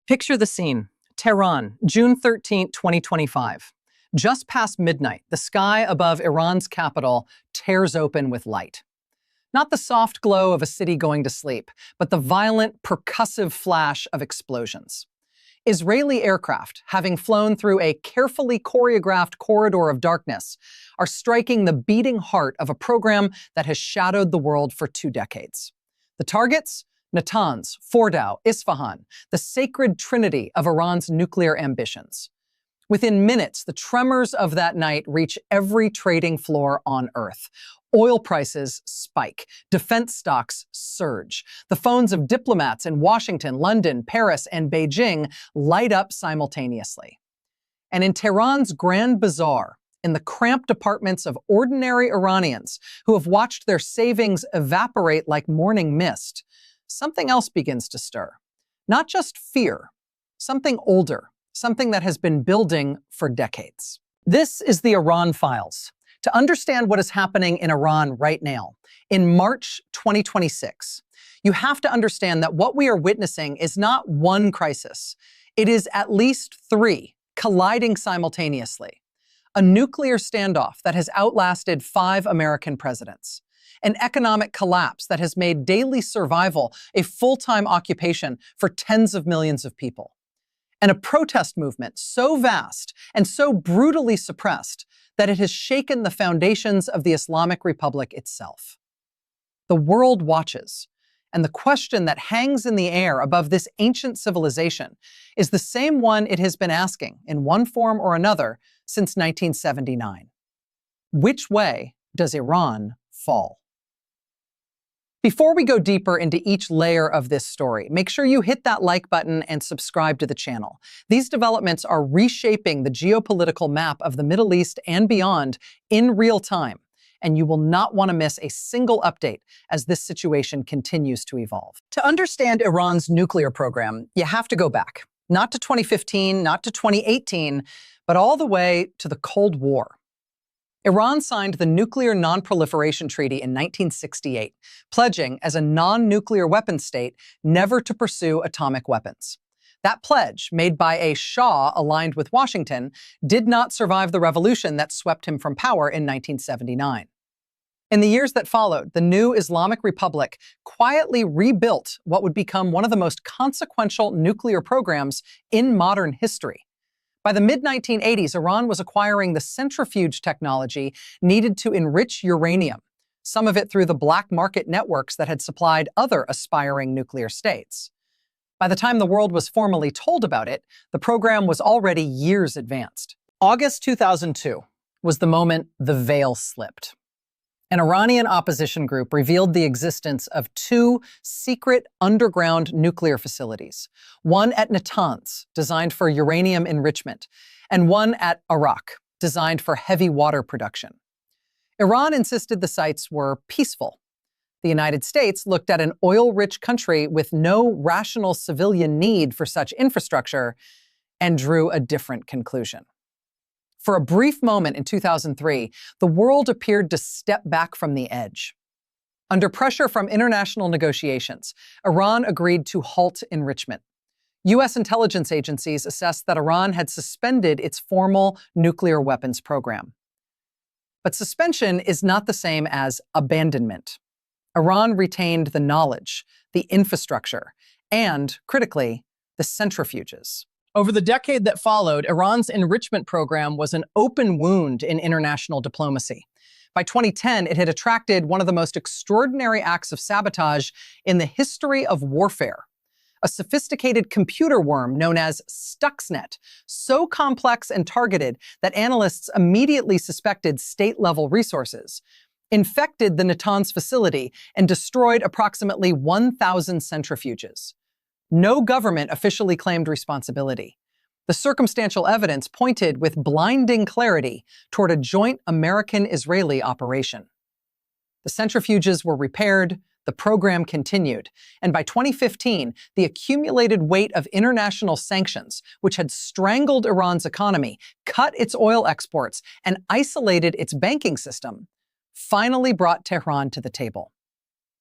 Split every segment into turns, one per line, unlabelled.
Picture the scene. Tehran, June 13, 2025. Just past midnight, the sky above Iran's capital tears open with light. Not the soft glow of a city going to sleep, but the violent, percussive flash of explosions. Israeli aircraft, having flown through a carefully choreographed corridor of darkness, are striking the beating heart of a program that has shadowed the world for 2 decades. The targets? Natanz, Fordow, Isfahan, the sacred trinity of Iran's nuclear ambitions. Within minutes, the tremors of that night reach every trading floor on Earth. Oil prices spike. Defense stocks surge. The phones of diplomats in Washington, London, Paris, and Beijing light up simultaneously. And in Tehran's Grand Bazaar, in the cramped apartments of ordinary Iranians who have watched their savings evaporate like morning mist, something else begins to stir. Not just fear, something older, something that has been building for decades. This is the Iran Files. To understand what is happening in Iran right now, in March 2026, you have to understand that what we are witnessing is not one crisis. It is at least 3 colliding simultaneously. A nuclear standoff that has outlasted 5 American presidents. An economic collapse that has made daily survival a full-time occupation for tens of millions of people. And a protest movement so vast and so brutally suppressed that it has shaken the foundations of the Islamic Republic itself. The world watches, and the question that hangs in the air above this ancient civilization is the same one it has been asking, in one form or another, since 1979. Which way does Iran fall? Before we go deeper into each layer of this story, make sure you hit that like button and subscribe to the channel. These developments are reshaping the geopolitical map of the Middle East and beyond in real time, and you will not want to miss a single update as this situation continues to evolve. To understand Iran's nuclear program, you have to go back, not to 2015, not to 2018, but all the way to the Cold War. Iran signed the Nuclear Non-Proliferation Treaty in 1968, pledging, as a non-nuclear weapon state, never to pursue atomic weapons. That pledge, made by a Shah aligned with Washington, did not survive the revolution that swept him from power in 1979. In the years that followed, the new Islamic Republic quietly rebuilt what would become one of the most consequential nuclear programs in modern history. By the mid-1980s, Iran was acquiring the centrifuge technology needed to enrich uranium, some of it through the black market networks that had supplied other aspiring nuclear states. By the time the world was formally told about it, the program was already years advanced. August 2002 was the moment the veil slipped. An Iranian opposition group revealed the existence of 2 secret underground nuclear facilities, one at Natanz, designed for uranium enrichment, and one at Arak, designed for heavy water production. Iran insisted the sites were peaceful. The United States looked at an oil-rich country with no rational civilian need for such infrastructure and drew a different conclusion. For a brief moment in 2003, the world appeared to step back from the edge. Under pressure from international negotiations, Iran agreed to halt enrichment. U.S. intelligence agencies assessed that Iran had suspended its formal nuclear weapons program. But suspension is not the same as abandonment. Iran retained the knowledge, the infrastructure, and, critically, the centrifuges. Over the decade that followed, Iran's enrichment program was an open wound in international diplomacy. By 2010, it had attracted one of the most extraordinary acts of sabotage in the history of warfare. A sophisticated computer worm known as Stuxnet, so complex and targeted that analysts immediately suspected state-level resources, infected the Natanz facility and destroyed approximately 1,000 centrifuges. No government officially claimed responsibility. The circumstantial evidence pointed with blinding clarity toward a joint American-Israeli operation. The centrifuges were repaired, the program continued, and by 2015, the accumulated weight of international sanctions, which had strangled Iran's economy, cut its oil exports, and isolated its banking system, finally brought Tehran to the table.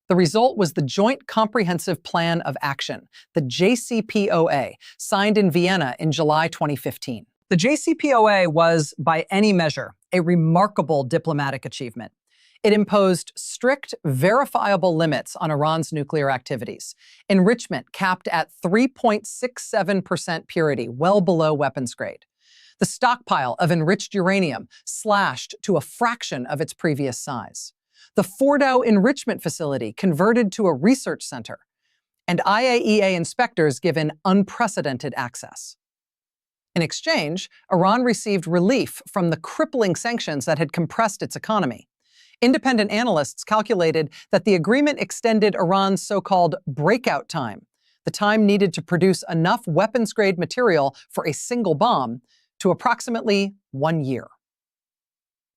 The result was the Joint Comprehensive Plan of Action, the JCPOA, signed in Vienna in July 2015. The JCPOA was, by any measure, a remarkable diplomatic achievement. It imposed strict, verifiable limits on Iran's nuclear activities. Enrichment capped at 3.67% purity, well below weapons grade. The stockpile of enriched uranium slashed to a fraction of its previous size. The Fordow enrichment facility converted to a research center, and IAEA inspectors given unprecedented access. In exchange, Iran received relief from the crippling sanctions that had compressed its economy. Independent analysts calculated that the agreement extended Iran's so-called breakout time, the time needed to produce enough weapons-grade material for a single bomb, to approximately 1 year.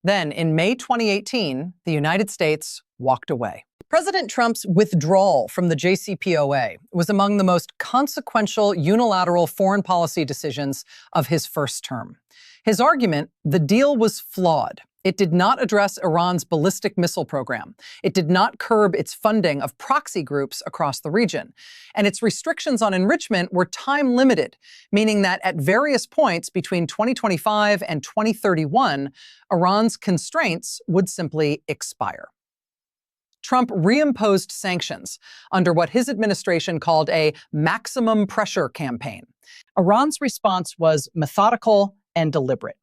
Then, in May 2018, the United States walked away. President Trump's withdrawal from the JCPOA was among the most consequential unilateral foreign policy decisions of his first term. His argument, the deal was flawed. It did not address Iran's ballistic missile program. It did not curb its funding of proxy groups across the region. And its restrictions on enrichment were time-limited, meaning that at various points between 2025 and 2031, Iran's constraints would simply expire. Trump reimposed sanctions under what his administration called a maximum pressure campaign. Iran's response was methodical and deliberate.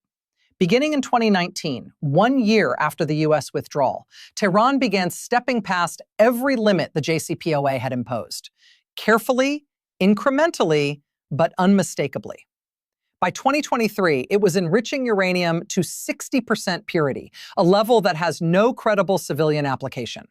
Beginning in 2019, 1 year after the U.S. withdrawal, Tehran began stepping past every limit the JCPOA had imposed. Carefully, incrementally, but unmistakably. By 2023, it was enriching uranium to 60% purity, a level that has no credible civilian application.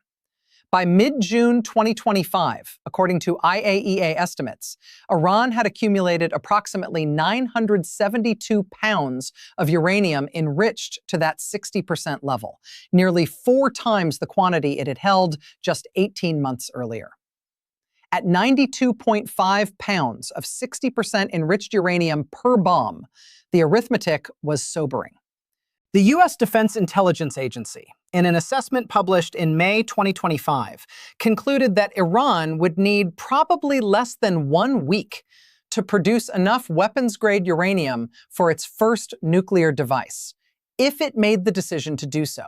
By mid-June 2025, according to IAEA estimates, Iran had accumulated approximately 972 pounds of uranium enriched to that 60% level, nearly 4 times the quantity it had held just 18 months earlier. At 92.5 pounds of 60% enriched uranium per bomb, the arithmetic was sobering. The U.S. Defense Intelligence Agency, in an assessment published in May 2025, concluded that Iran would need probably less than 1 week to produce enough weapons-grade uranium for its first nuclear device, if it made the decision to do so.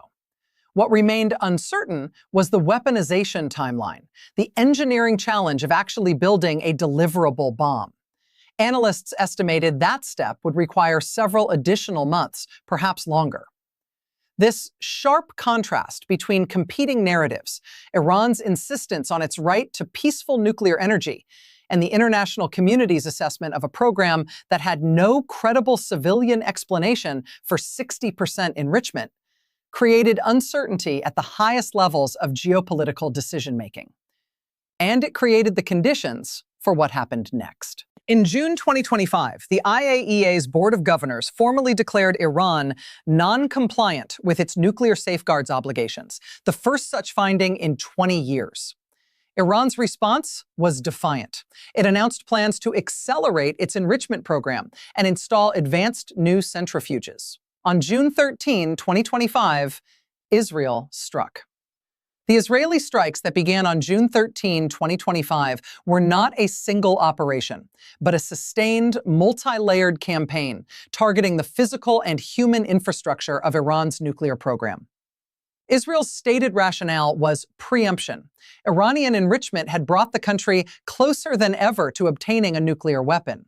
What remained uncertain was the weaponization timeline, the engineering challenge of actually building a deliverable bomb. Analysts estimated that step would require several additional months, perhaps longer. This sharp contrast between competing narratives, Iran's insistence on its right to peaceful nuclear energy, and the international community's assessment of a program that had no credible civilian explanation for 60% enrichment, created uncertainty at the highest levels of geopolitical decision-making. And it created the conditions for what happened next. In June 2025, the IAEA's Board of Governors formally declared Iran non-compliant with its nuclear safeguards obligations, the first such finding in 20 years. Iran's response was defiant. It announced plans to accelerate its enrichment program and install advanced new centrifuges. On June 13, 2025, Israel struck. The Israeli strikes that began on June 13, 2025 were not a single operation, but a sustained, multi-layered campaign targeting the physical and human infrastructure of Iran's nuclear program. Israel's stated rationale was preemption. Iranian enrichment had brought the country closer than ever to obtaining a nuclear weapon.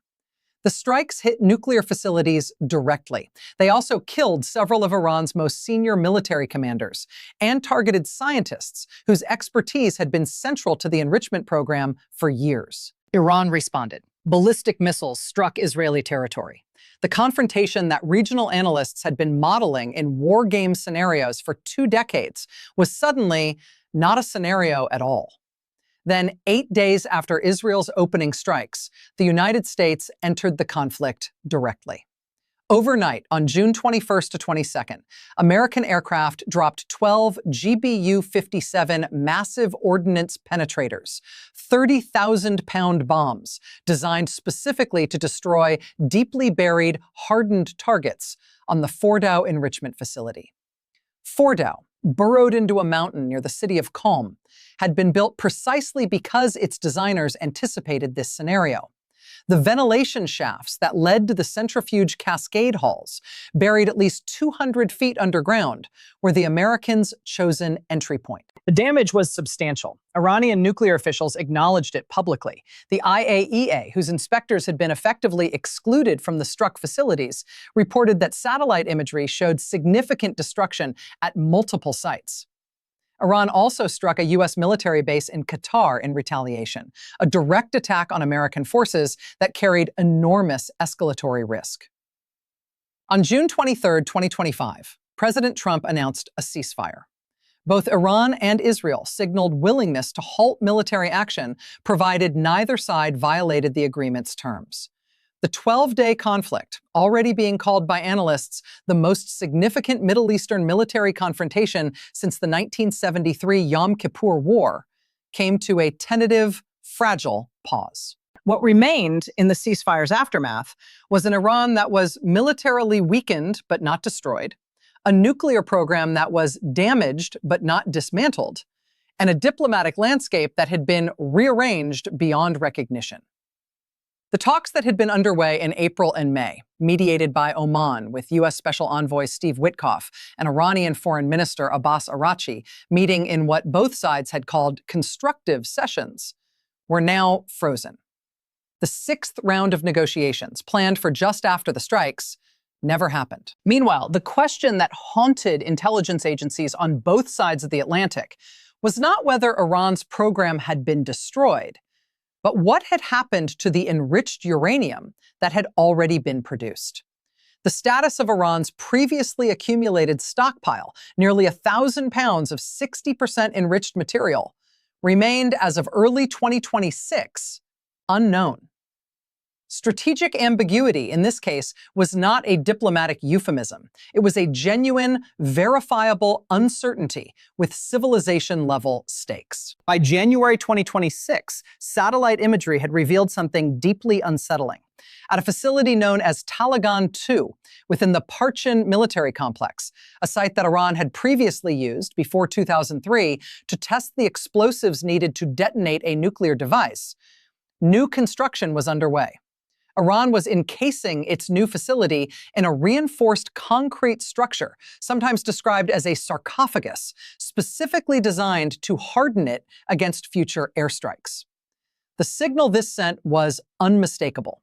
The strikes hit nuclear facilities directly. They also killed several of Iran's most senior military commanders and targeted scientists whose expertise had been central to the enrichment program for years. Iran responded. Ballistic missiles struck Israeli territory. The confrontation that regional analysts had been modeling in war game scenarios for 2 decades was suddenly not a scenario at all. Then, 8 days after Israel's opening strikes, the United States entered the conflict directly. Overnight, on June 21st to 22nd, American aircraft dropped 12 GBU-57 massive ordnance penetrators, 30,000-pound bombs designed specifically to destroy deeply buried, hardened targets on the Fordow enrichment facility. Fordow, burrowed into a mountain near the city of Qom, had been built precisely because its designers anticipated this scenario. The ventilation shafts that led to the centrifuge cascade halls, buried at least 200 feet underground, were the Americans' chosen entry point. The damage was substantial. Iranian nuclear officials acknowledged it publicly. The IAEA, whose inspectors had been effectively excluded from the struck facilities, reported that satellite imagery showed significant destruction at multiple sites. Iran also struck a U.S. military base in Qatar in retaliation, a direct attack on American forces that carried enormous escalatory risk. On June 23, 2025, President Trump announced a ceasefire. Both Iran and Israel signaled willingness to halt military action, provided neither side violated the agreement's terms. The 12-day conflict, already being called by analysts the most significant Middle Eastern military confrontation since the 1973 Yom Kippur War, came to a tentative, fragile pause. What remained in the ceasefire's aftermath was an Iran that was militarily weakened but not destroyed, a nuclear program that was damaged but not dismantled, and a diplomatic landscape that had been rearranged beyond recognition. The talks that had been underway in April and May, mediated by Oman with U.S. Special Envoy Steve Witkoff and Iranian Foreign Minister Abbas Araghchi, meeting in what both sides had called constructive sessions, were now frozen. The sixth round of negotiations, planned for just after the strikes, never happened. Meanwhile, the question that haunted intelligence agencies on both sides of the Atlantic was not whether Iran's program had been destroyed, but what had happened to the enriched uranium that had already been produced. The status of Iran's previously accumulated stockpile, nearly 1,000 pounds of 60% enriched material, remained as of early 2026 unknown. Strategic ambiguity, in this case, was not a diplomatic euphemism. It was a genuine, verifiable uncertainty with civilization-level stakes. By January 2026, satellite imagery had revealed something deeply unsettling. At a facility known as Talagan 2, within the Parchin military complex, a site that Iran had previously used before 2003 to test the explosives needed to detonate a nuclear device, new construction was underway. Iran was encasing its new facility in a reinforced concrete structure, sometimes described as a sarcophagus, specifically designed to harden it against future airstrikes. The signal this sent was unmistakable.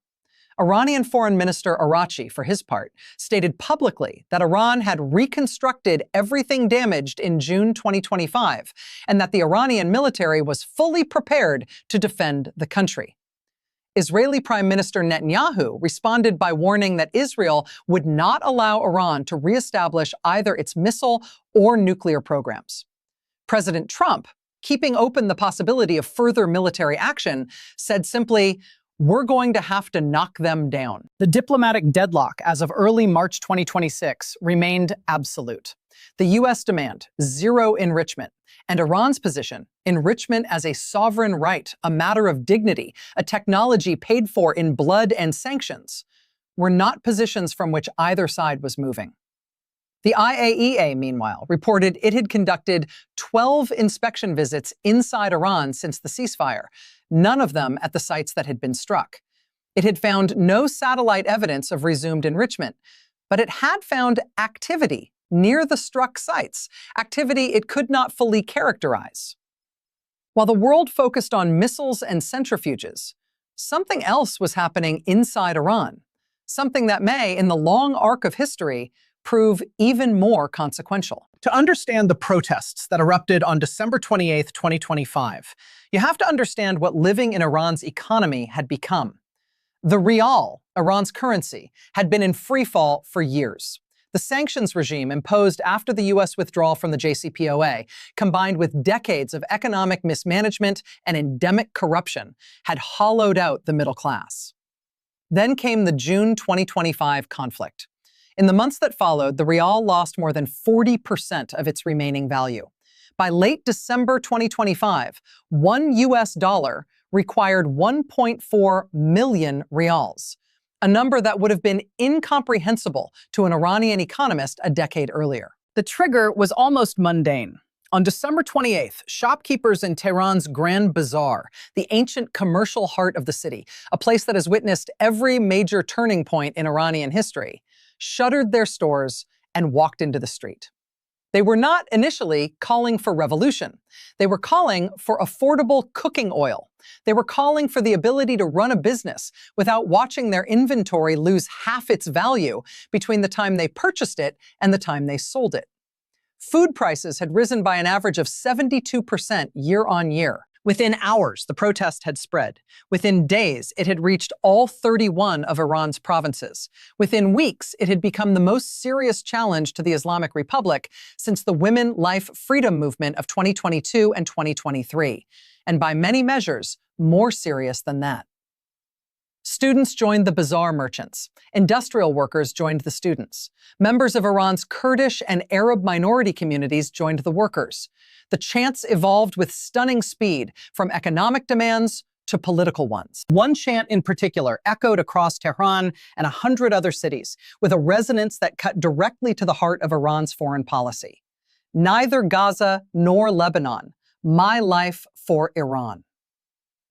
Iranian Foreign Minister Araghchi, for his part, stated publicly that Iran had reconstructed everything damaged in June 2025, and that the Iranian military was fully prepared to defend the country. Israeli Prime Minister Netanyahu responded by warning that Israel would not allow Iran to reestablish either its missile or nuclear programs. President Trump, keeping open the possibility of further military action, said simply, "We're going to have to knock them down." The diplomatic deadlock as of early March 2026 remained absolute. The U.S. demand, zero enrichment, and Iran's position, enrichment as a sovereign right, a matter of dignity, a technology paid for in blood and sanctions, were not positions from which either side was moving. The IAEA, meanwhile, reported it had conducted 12 inspection visits inside Iran since the ceasefire, none of them at the sites that had been struck. It had found no satellite evidence of resumed enrichment, but it had found activity near the struck sites, activity it could not fully characterize. While the world focused on missiles and centrifuges, something else was happening inside Iran, something that may, in the long arc of history, prove even more consequential. To understand the protests that erupted on December 28, 2025, you have to understand what living in Iran's economy had become. The rial, Iran's currency, had been in freefall for years. The sanctions regime imposed after the U.S. withdrawal from the JCPOA, combined with decades of economic mismanagement and endemic corruption, had hollowed out the middle class. Then came the June 2025 conflict. In the months that followed, the rial lost more than 40% of its remaining value. By late December 2025, $1 US required 1.4 million rials, a number that would have been incomprehensible to an Iranian economist a decade earlier. The trigger was almost mundane. On December 28th, shopkeepers in Tehran's Grand Bazaar, the ancient commercial heart of the city, a place that has witnessed every major turning point in Iranian history, shuttered their stores and walked into the street. They were not initially calling for revolution. They were calling for affordable cooking oil. They were calling for the ability to run a business without watching their inventory lose half its value between the time they purchased it and the time they sold it. Food prices had risen by an average of 72% year on year. Within hours, the protest had spread. Within days, it had reached all 31 of Iran's provinces. Within weeks, it had become the most serious challenge to the Islamic Republic since the Women, Life, Freedom movement of 2022 and 2023, and by many measures, more serious than that. Students joined the bazaar merchants. Industrial workers joined the students. Members of Iran's Kurdish and Arab minority communities joined the workers. The chants evolved with stunning speed, from economic demands to political ones. One chant in particular echoed across Tehran and 100 other cities, with a resonance that cut directly to the heart of Iran's foreign policy. Neither Gaza nor Lebanon. My life for Iran.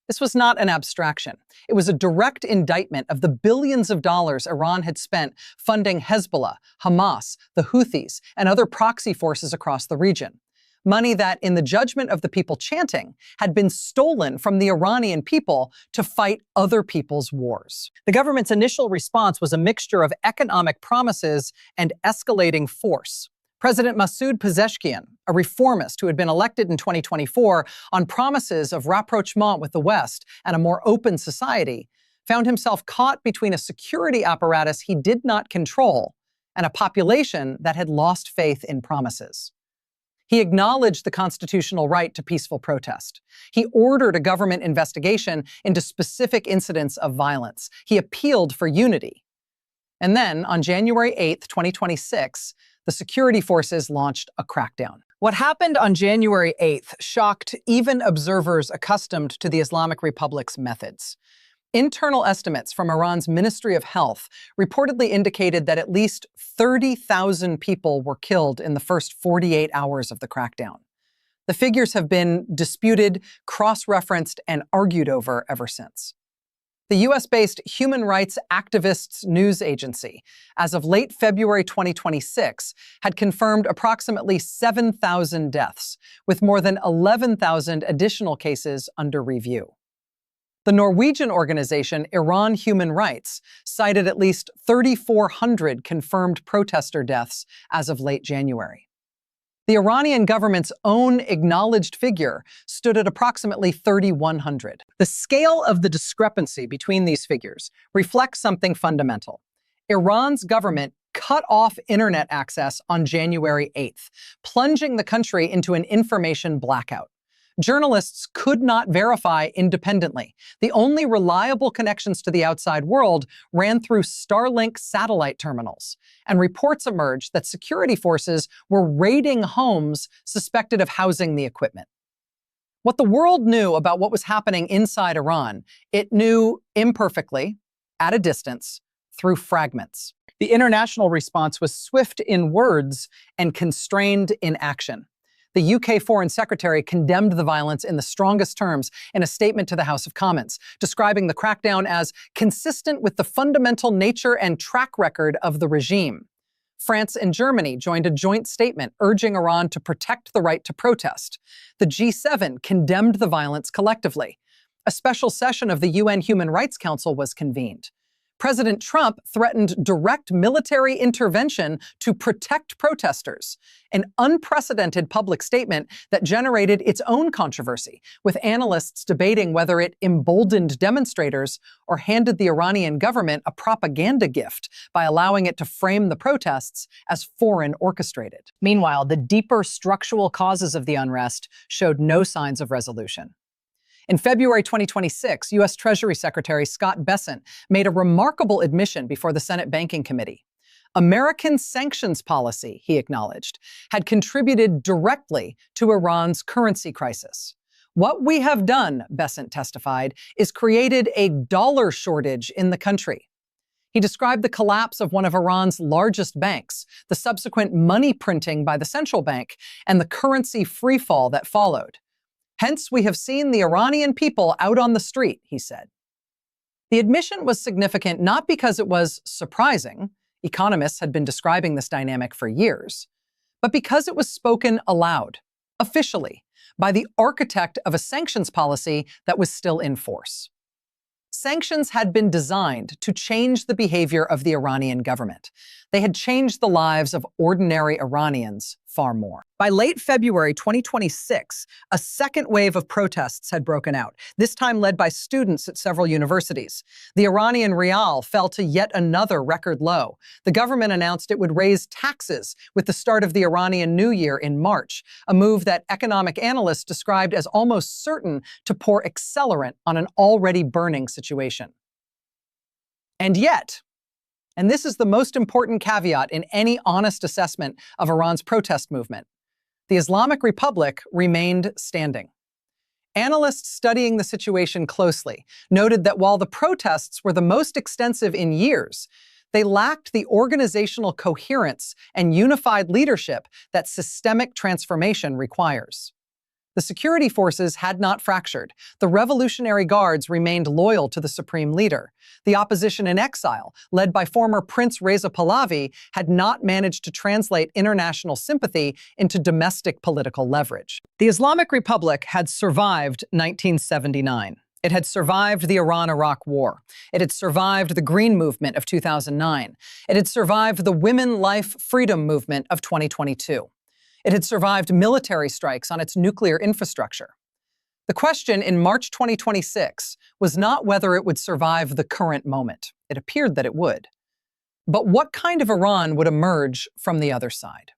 This was not an abstraction. It was a direct indictment of the billions of dollars Iran had spent funding Hezbollah, Hamas, the Houthis, and other proxy forces across the region. Money that, in the judgment of the people chanting, had been stolen from the Iranian people to fight other people's wars. The government's initial response was a mixture of economic promises and escalating force. President Masoud Pezeshkian, a reformist who had been elected in 2024 on promises of rapprochement with the West and a more open society, found himself caught between a security apparatus he did not control and a population that had lost faith in promises. He acknowledged the constitutional right to peaceful protest. He ordered a government investigation into specific incidents of violence. He appealed for unity. And then, on January 8th, 2026, the security forces launched a crackdown. What happened on January 8th shocked even observers accustomed to the Islamic Republic's methods. Internal estimates from Iran's Ministry of Health reportedly indicated that at least 30,000 people were killed in the first 48 hours of the crackdown. The figures have been disputed, cross-referenced, and argued over ever since. The US-based human rights activists news agency, as of late February 2026, had confirmed approximately 7,000 deaths, with more than 11,000 additional cases under review. The Norwegian organization Iran Human Rights cited at least 3,400 confirmed protester deaths as of late January. The Iranian government's own acknowledged figure stood at approximately 3,100. The scale of the discrepancy between these figures reflects something fundamental. Iran's government cut off internet access on January 8th, plunging the country into an information blackout. Journalists could not verify independently. The only reliable connections to the outside world ran through Starlink satellite terminals, and reports emerged that security forces were raiding homes suspected of housing the equipment. What the world knew about what was happening inside Iran, it knew imperfectly, at a distance, through fragments. The international response was swift in words and constrained in action. The UK Foreign Secretary condemned the violence in the strongest terms in a statement to the House of Commons, describing the crackdown as consistent with the fundamental nature and track record of the regime. France and Germany joined a joint statement urging Iran to protect the right to protest. The G7 condemned the violence collectively. A special session of the UN Human Rights Council was convened. President Trump threatened direct military intervention to protect protesters, an unprecedented public statement that generated its own controversy, with analysts debating whether it emboldened demonstrators or handed the Iranian government a propaganda gift by allowing it to frame the protests as foreign orchestrated. Meanwhile, the deeper structural causes of the unrest showed no signs of resolution. In February 2026, U.S. Treasury Secretary Scott Bessent made a remarkable admission before the Senate Banking Committee. American sanctions policy, he acknowledged, had contributed directly to Iran's currency crisis. What we have done, Bessent testified, is created a dollar shortage in the country. He described the collapse of one of Iran's largest banks, the subsequent money printing by the central bank, and the currency freefall that followed. Hence, we have seen the Iranian people out on the street, he said. The admission was significant not because it was surprising, economists had been describing this dynamic for years, but because it was spoken aloud, officially, by the architect of a sanctions policy that was still in force. Sanctions had been designed to change the behavior of the Iranian government. They had changed the lives of ordinary Iranians far more. By late February 2026, a second wave of protests had broken out, this time led by students at several universities. The Iranian rial fell to yet another record low. The government announced it would raise taxes with the start of the Iranian New Year in March, a move that economic analysts described as almost certain to pour accelerant on an already burning situation. And yet, and this is the most important caveat in any honest assessment of Iran's protest movement, the Islamic Republic remained standing. Analysts studying the situation closely noted that while the protests were the most extensive in years, they lacked the organizational coherence and unified leadership that systemic transformation requires. The security forces had not fractured. The Revolutionary Guards remained loyal to the supreme leader. The opposition in exile, led by former Prince Reza Pahlavi, had not managed to translate international sympathy into domestic political leverage. The Islamic Republic had survived 1979. It had survived the Iran-Iraq War. It had survived the Green Movement of 2009. It had survived the Women, Life, Freedom movement of 2022. It had survived military strikes on its nuclear infrastructure. The question in March 2026 was not whether it would survive the current moment. It appeared that it would. But what kind of Iran would emerge from the other side?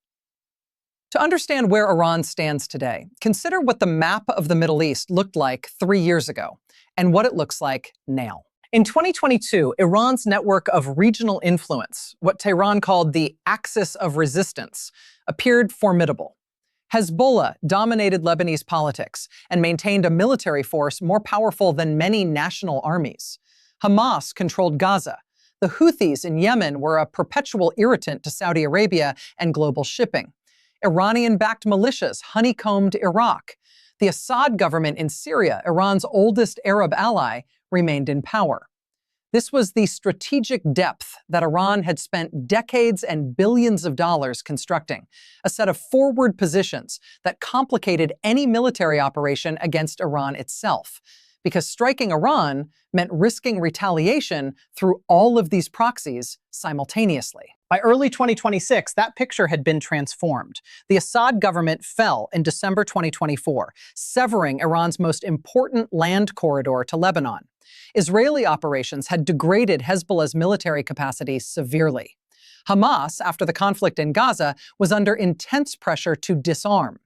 To understand where Iran stands today, consider what the map of the Middle East looked like 3 years ago and what it looks like now. In 2022, Iran's network of regional influence, what Tehran called the axis of resistance, appeared formidable. Hezbollah dominated Lebanese politics and maintained a military force more powerful than many national armies. Hamas controlled Gaza. The Houthis in Yemen were a perpetual irritant to Saudi Arabia and global shipping. Iranian-backed militias honeycombed Iraq. The Assad government in Syria, Iran's oldest Arab ally, remained in power. This was the strategic depth that Iran had spent decades and billions of dollars constructing, a set of forward positions that complicated any military operation against Iran itself, because striking Iran meant risking retaliation through all of these proxies simultaneously. By early 2026, that picture had been transformed. The Assad government fell in December 2024, severing Iran's most important land corridor to Lebanon. Israeli operations had degraded Hezbollah's military capacity severely. Hamas, after the conflict in Gaza, was under intense pressure to disarm.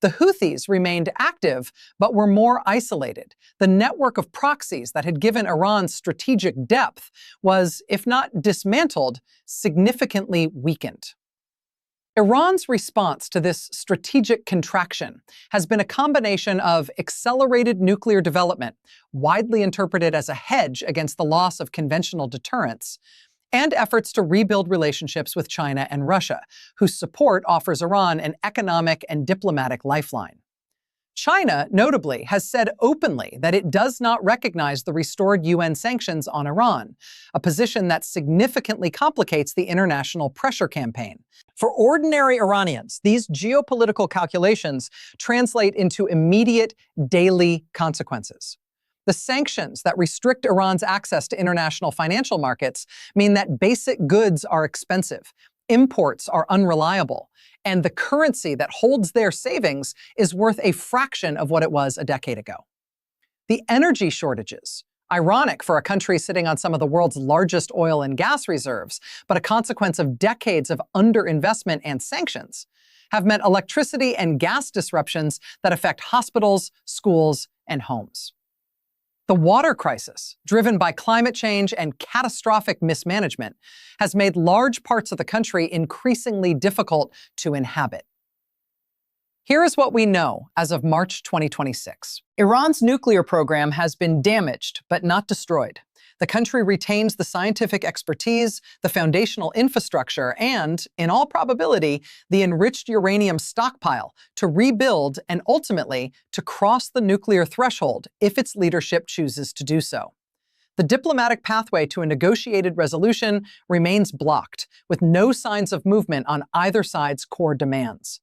The Houthis remained active, but were more isolated. The network of proxies that had given Iran strategic depth was, if not dismantled, significantly weakened. Iran's response to this strategic contraction has been a combination of accelerated nuclear development, widely interpreted as a hedge against the loss of conventional deterrence, and efforts to rebuild relationships with China and Russia, whose support offers Iran an economic and diplomatic lifeline. China, notably, has said openly that it does not recognize the restored UN sanctions on Iran, a position that significantly complicates the international pressure campaign. For ordinary Iranians, these geopolitical calculations translate into immediate daily consequences. The sanctions that restrict Iran's access to international financial markets mean that basic goods are expensive, imports are unreliable, and the currency that holds their savings is worth a fraction of what it was a decade ago. The energy shortages, ironic for a country sitting on some of the world's largest oil and gas reserves, but a consequence of decades of underinvestment and sanctions, have meant electricity and gas disruptions that affect hospitals, schools, and homes. The water crisis, driven by climate change and catastrophic mismanagement, has made large parts of the country increasingly difficult to inhabit. Here is what we know as of March 2026. Iran's nuclear program has been damaged, but not destroyed. The country retains the scientific expertise, the foundational infrastructure, and, in all probability, the enriched uranium stockpile to rebuild and ultimately to cross the nuclear threshold if its leadership chooses to do so. The diplomatic pathway to a negotiated resolution remains blocked, with no signs of movement on either side's core demands.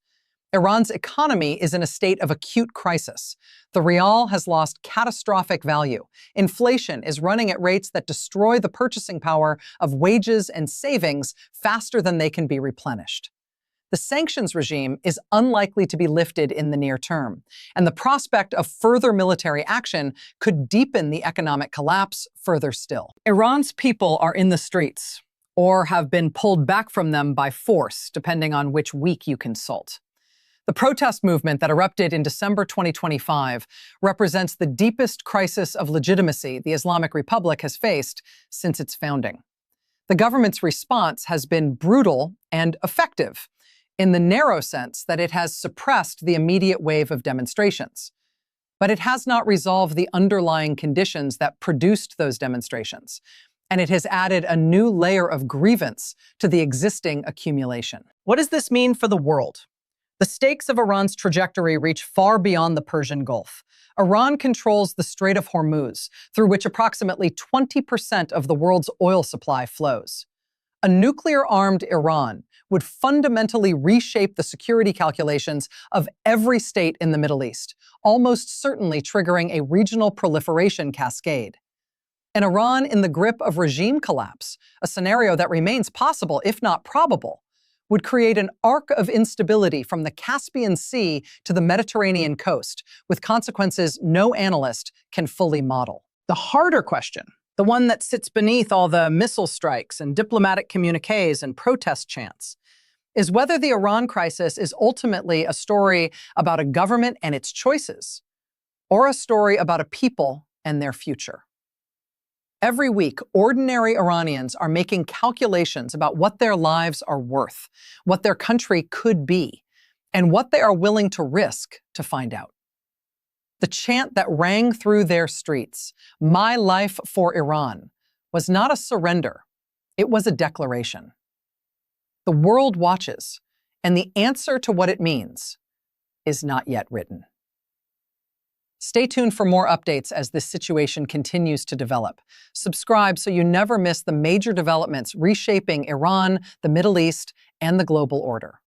Iran's economy is in a state of acute crisis. The rial has lost catastrophic value. Inflation is running at rates that destroy the purchasing power of wages and savings faster than they can be replenished. The sanctions regime is unlikely to be lifted in the near term, and the prospect of further military action could deepen the economic collapse further still. Iran's people are in the streets, or have been pulled back from them by force, depending on which week you consult. The protest movement that erupted in December 2025 represents the deepest crisis of legitimacy the Islamic Republic has faced since its founding. The government's response has been brutal and effective, in the narrow sense that it has suppressed the immediate wave of demonstrations. But it has not resolved the underlying conditions that produced those demonstrations, and it has added a new layer of grievance to the existing accumulation. What does this mean for the world? The stakes of Iran's trajectory reach far beyond the Persian Gulf. Iran controls the Strait of Hormuz, through which approximately 20% of the world's oil supply flows. A nuclear-armed Iran would fundamentally reshape the security calculations of every state in the Middle East, almost certainly triggering a regional proliferation cascade. An Iran in the grip of regime collapse, a scenario that remains possible, if not probable, would create an arc of instability from the Caspian Sea to the Mediterranean coast, with consequences no analyst can fully model. The harder question, the one that sits beneath all the missile strikes and diplomatic communiques and protest chants, is whether the Iran crisis is ultimately a story about a government and its choices, or a story about a people and their future. Every week, ordinary Iranians are making calculations about what their lives are worth, what their country could be, and what they are willing to risk to find out. The chant that rang through their streets, "My life for Iran," was not a surrender, it was a declaration. The world watches, and the answer to what it means is not yet written. Stay tuned for more updates as this situation continues to develop. Subscribe so you never miss the major developments reshaping Iran, the Middle East, and the global order.